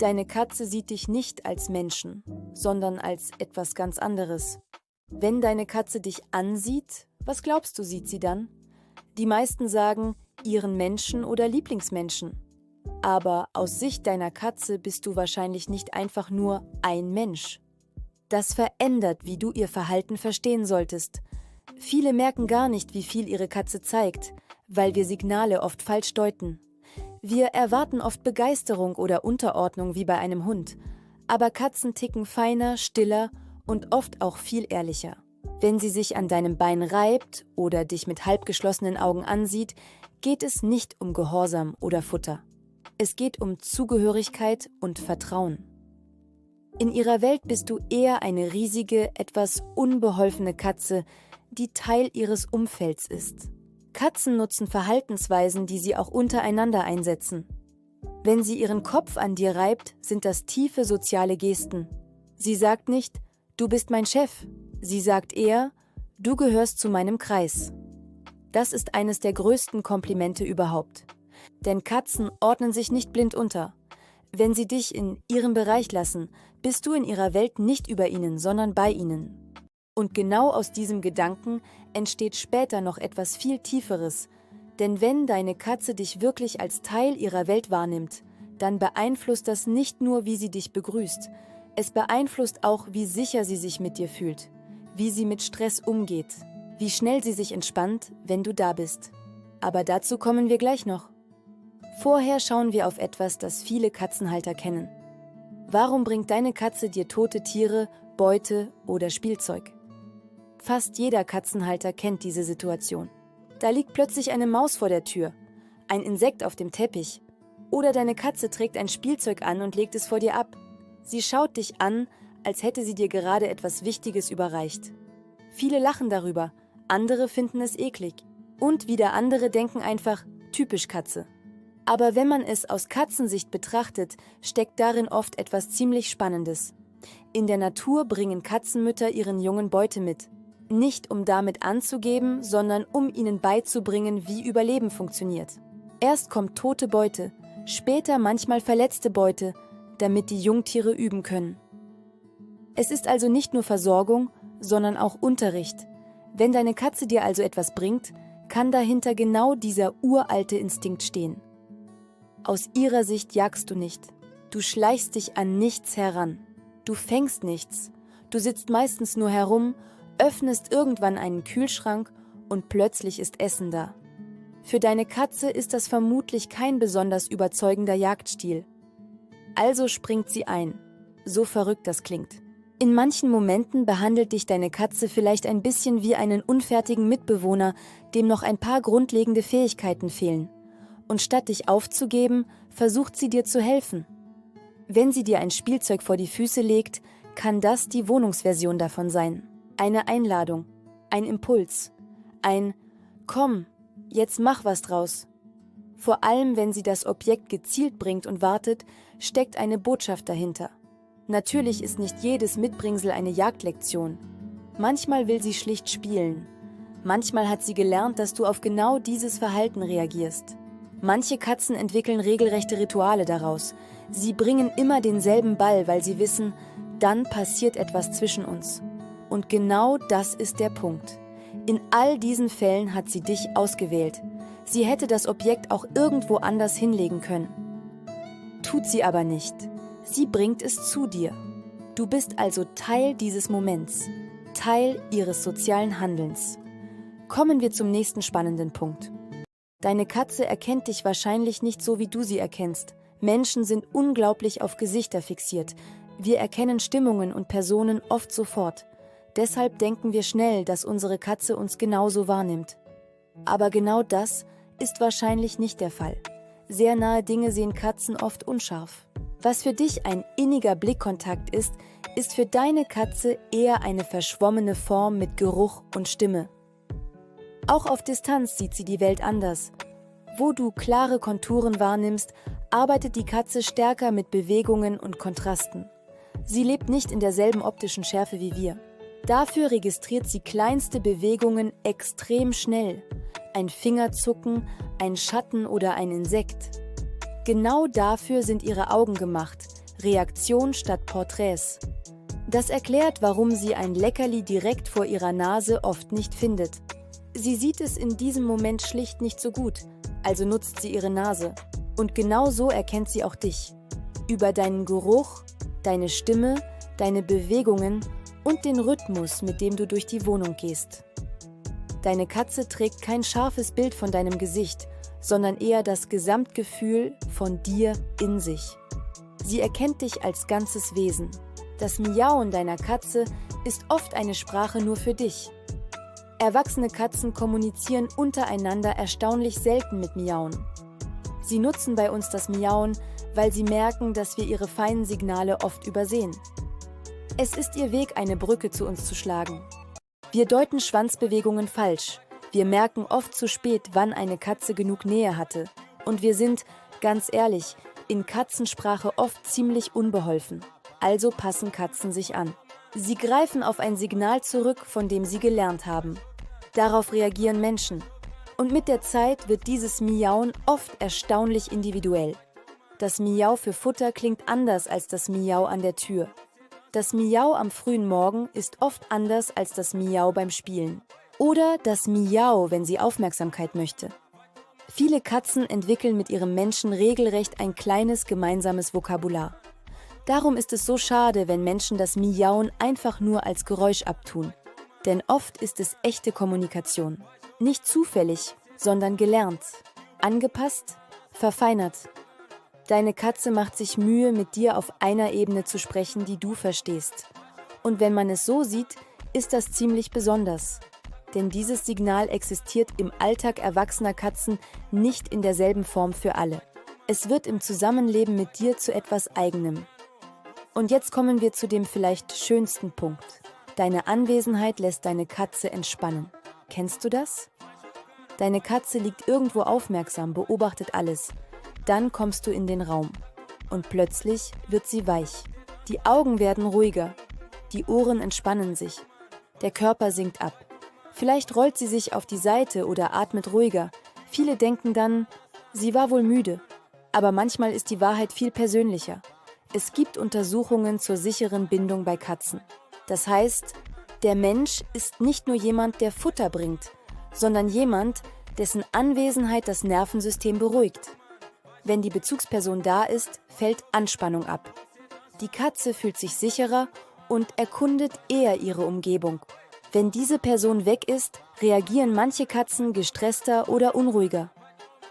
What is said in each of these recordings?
Deine Katze sieht dich nicht als Menschen, sondern als etwas ganz anderes. Wenn deine Katze dich ansieht, was glaubst du, sieht sie dann? Die meisten sagen, ihren Menschen oder Lieblingsmenschen. Aber aus Sicht deiner Katze bist du wahrscheinlich nicht einfach nur ein Mensch. Das verändert, wie du ihr Verhalten verstehen solltest. Viele merken gar nicht, wie viel ihre Katze zeigt, weil wir Signale oft falsch deuten. Wir erwarten oft Begeisterung oder Unterordnung wie bei einem Hund, aber Katzen ticken feiner, stiller und oft auch viel ehrlicher. Wenn sie sich an deinem Bein reibt oder dich mit halb geschlossenen Augen ansieht, geht es nicht um Gehorsam oder Futter. Es geht um Zugehörigkeit und Vertrauen. In ihrer Welt bist du eher eine riesige, etwas unbeholfene Katze, die Teil ihres Umfelds ist. Katzen nutzen Verhaltensweisen, die sie auch untereinander einsetzen. Wenn sie ihren Kopf an dir reibt, sind das tiefe soziale Gesten. Sie sagt nicht, du bist mein Chef. Sie sagt eher, du gehörst zu meinem Kreis. Das ist eines der größten Komplimente überhaupt. Denn Katzen ordnen sich nicht blind unter. Wenn sie dich in ihrem Bereich lassen, bist du in ihrer Welt nicht über ihnen, sondern bei ihnen. Und genau aus diesem Gedanken entsteht später noch etwas viel Tieferes. Denn wenn deine Katze dich wirklich als Teil ihrer Welt wahrnimmt, dann beeinflusst das nicht nur, wie sie dich begrüßt. Es beeinflusst auch, wie sicher sie sich mit dir fühlt, wie sie mit Stress umgeht, wie schnell sie sich entspannt, wenn du da bist. Aber dazu kommen wir gleich noch. Vorher schauen wir auf etwas, das viele Katzenhalter kennen. Warum bringt deine Katze dir tote Tiere, Beute oder Spielzeug? Fast jeder Katzenhalter kennt diese Situation. Da liegt plötzlich eine Maus vor der Tür, ein Insekt auf dem Teppich oder deine Katze trägt ein Spielzeug an und legt es vor dir ab. Sie schaut dich an, als hätte sie dir gerade etwas Wichtiges überreicht. Viele lachen darüber, andere finden es eklig und wieder andere denken einfach, typisch Katze. Aber wenn man es aus Katzensicht betrachtet, steckt darin oft etwas ziemlich Spannendes. In der Natur bringen Katzenmütter ihren Jungen Beute mit. Nicht um damit anzugeben, sondern um ihnen beizubringen, wie Überleben funktioniert. Erst kommt tote Beute, später manchmal verletzte Beute, damit die Jungtiere üben können. Es ist also nicht nur Versorgung, sondern auch Unterricht. Wenn deine Katze dir also etwas bringt, kann dahinter genau dieser uralte Instinkt stehen. Aus ihrer Sicht jagst du nicht. Du schleichst dich an nichts heran. Du fängst nichts. Du sitzt meistens nur herum, öffnest irgendwann einen Kühlschrank und plötzlich ist Essen da. Für deine Katze ist das vermutlich kein besonders überzeugender Jagdstil. Also springt sie ein. So verrückt das klingt. In manchen Momenten behandelt dich deine Katze vielleicht ein bisschen wie einen unfertigen Mitbewohner, dem noch ein paar grundlegende Fähigkeiten fehlen. Und statt dich aufzugeben, versucht sie dir zu helfen. Wenn sie dir ein Spielzeug vor die Füße legt, kann das die Wohnungsversion davon sein. Eine Einladung, ein Impuls, ein »Komm, jetzt mach was draus«. Vor allem, wenn sie das Objekt gezielt bringt und wartet, steckt eine Botschaft dahinter. Natürlich ist nicht jedes Mitbringsel eine Jagdlektion. Manchmal will sie schlicht spielen. Manchmal hat sie gelernt, dass du auf genau dieses Verhalten reagierst. Manche Katzen entwickeln regelrechte Rituale daraus. Sie bringen immer denselben Ball, weil sie wissen, dann passiert etwas zwischen uns. Und genau das ist der Punkt. In all diesen Fällen hat sie dich ausgewählt. Sie hätte das Objekt auch irgendwo anders hinlegen können. Tut sie aber nicht. Sie bringt es zu dir. Du bist also Teil dieses Moments, Teil ihres sozialen Handelns. Kommen wir zum nächsten spannenden Punkt. Deine Katze erkennt dich wahrscheinlich nicht so, wie du sie erkennst. Menschen sind unglaublich auf Gesichter fixiert. Wir erkennen Stimmungen und Personen oft sofort. Deshalb denken wir schnell, dass unsere Katze uns genauso wahrnimmt. Aber genau das ist wahrscheinlich nicht der Fall. Sehr nahe Dinge sehen Katzen oft unscharf. Was für dich ein inniger Blickkontakt ist, ist für deine Katze eher eine verschwommene Form mit Geruch und Stimme. Auch auf Distanz sieht sie die Welt anders. Wo du klare Konturen wahrnimmst, arbeitet die Katze stärker mit Bewegungen und Kontrasten. Sie lebt nicht in derselben optischen Schärfe wie wir. Dafür registriert sie kleinste Bewegungen extrem schnell. Ein Fingerzucken, ein Schatten oder ein Insekt. Genau dafür sind ihre Augen gemacht. Reaktion statt Porträts. Das erklärt, warum sie ein Leckerli direkt vor ihrer Nase oft nicht findet. Sie sieht es in diesem Moment schlicht nicht so gut, also nutzt sie ihre Nase. Und genau so erkennt sie auch dich. Über deinen Geruch, deine Stimme, deine Bewegungen und den Rhythmus, mit dem du durch die Wohnung gehst. Deine Katze trägt kein scharfes Bild von deinem Gesicht, sondern eher das Gesamtgefühl von dir in sich. Sie erkennt dich als ganzes Wesen. Das Miauen deiner Katze ist oft eine Sprache nur für dich. Erwachsene Katzen kommunizieren untereinander erstaunlich selten mit Miauen. Sie nutzen bei uns das Miauen, weil sie merken, dass wir ihre feinen Signale oft übersehen. Es ist ihr Weg, eine Brücke zu uns zu schlagen. Wir deuten Schwanzbewegungen falsch. Wir merken oft zu spät, wann eine Katze genug Nähe hatte. Und wir sind, ganz ehrlich, in Katzensprache oft ziemlich unbeholfen. Also passen Katzen sich an. Sie greifen auf ein Signal zurück, von dem sie gelernt haben. Darauf reagieren Menschen. Und mit der Zeit wird dieses Miauen oft erstaunlich individuell. Das Miau für Futter klingt anders als das Miau an der Tür. Das Miau am frühen Morgen ist oft anders als das Miau beim Spielen. Oder das Miau, wenn sie Aufmerksamkeit möchte. Viele Katzen entwickeln mit ihrem Menschen regelrecht ein kleines gemeinsames Vokabular. Darum ist es so schade, wenn Menschen das Miauen einfach nur als Geräusch abtun. Denn oft ist es echte Kommunikation. Nicht zufällig, sondern gelernt, angepasst, verfeinert. Deine Katze macht sich Mühe, mit dir auf einer Ebene zu sprechen, die du verstehst. Und wenn man es so sieht, ist das ziemlich besonders. Denn dieses Signal existiert im Alltag erwachsener Katzen nicht in derselben Form für alle. Es wird im Zusammenleben mit dir zu etwas Eigenem. Und jetzt kommen wir zu dem vielleicht schönsten Punkt. Deine Anwesenheit lässt deine Katze entspannen. Kennst du das? Deine Katze liegt irgendwo aufmerksam, beobachtet alles. Dann kommst du in den Raum. Und plötzlich wird sie weich. Die Augen werden ruhiger. Die Ohren entspannen sich. Der Körper sinkt ab. Vielleicht rollt sie sich auf die Seite oder atmet ruhiger. Viele denken dann, sie war wohl müde. Aber manchmal ist die Wahrheit viel persönlicher. Es gibt Untersuchungen zur sicheren Bindung bei Katzen. Das heißt, der Mensch ist nicht nur jemand, der Futter bringt, sondern jemand, dessen Anwesenheit das Nervensystem beruhigt. Wenn die Bezugsperson da ist, fällt Anspannung ab. Die Katze fühlt sich sicherer und erkundet eher ihre Umgebung. Wenn diese Person weg ist, reagieren manche Katzen gestresster oder unruhiger.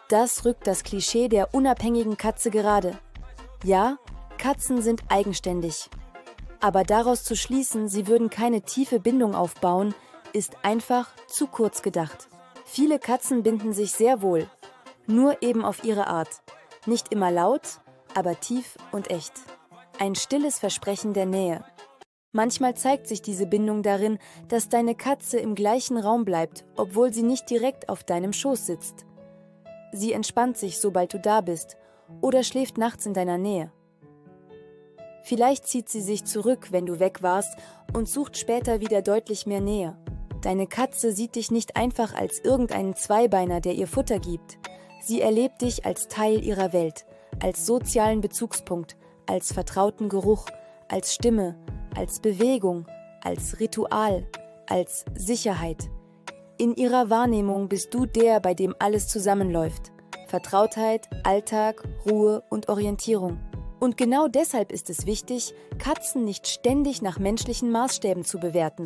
Das rückt das Klischee der unabhängigen Katze gerade. Ja, Katzen sind eigenständig. Aber daraus zu schließen, sie würden keine tiefe Bindung aufbauen, ist einfach zu kurz gedacht. Viele Katzen binden sich sehr wohl, nur eben auf ihre Art. Nicht immer laut, aber tief und echt. Ein stilles Versprechen der Nähe. Manchmal zeigt sich diese Bindung darin, dass deine Katze im gleichen Raum bleibt, obwohl sie nicht direkt auf deinem Schoß sitzt. Sie entspannt sich, sobald du da bist, oder schläft nachts in deiner Nähe. Vielleicht zieht sie sich zurück, wenn du weg warst, und sucht später wieder deutlich mehr Nähe. Deine Katze sieht dich nicht einfach als irgendeinen Zweibeiner, der ihr Futter gibt. Sie erlebt dich als Teil ihrer Welt, als sozialen Bezugspunkt, als vertrauten Geruch, als Stimme, als Bewegung, als Ritual, als Sicherheit. In ihrer Wahrnehmung bist du der, bei dem alles zusammenläuft. Vertrautheit, Alltag, Ruhe und Orientierung. Und genau deshalb ist es wichtig, Katzen nicht ständig nach menschlichen Maßstäben zu bewerten.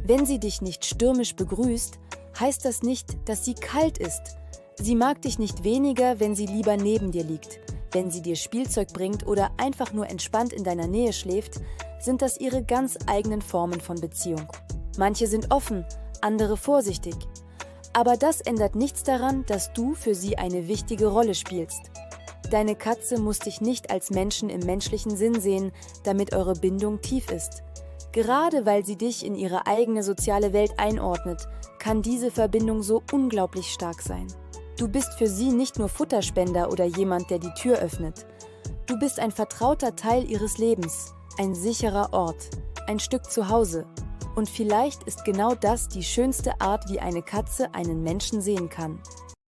Wenn sie dich nicht stürmisch begrüßt, heißt das nicht, dass sie kalt ist. Sie mag dich nicht weniger, wenn sie lieber neben dir liegt. Wenn sie dir Spielzeug bringt oder einfach nur entspannt in deiner Nähe schläft, sind das ihre ganz eigenen Formen von Beziehung. Manche sind offen, andere vorsichtig. Aber das ändert nichts daran, dass du für sie eine wichtige Rolle spielst. Deine Katze muss dich nicht als Menschen im menschlichen Sinn sehen, damit eure Bindung tief ist. Gerade weil sie dich in ihre eigene soziale Welt einordnet, kann diese Verbindung so unglaublich stark sein. Du bist für sie nicht nur Futterspender oder jemand, der die Tür öffnet. Du bist ein vertrauter Teil ihres Lebens, ein sicherer Ort, ein Stück Zuhause. Und vielleicht ist genau das die schönste Art, wie eine Katze einen Menschen sehen kann.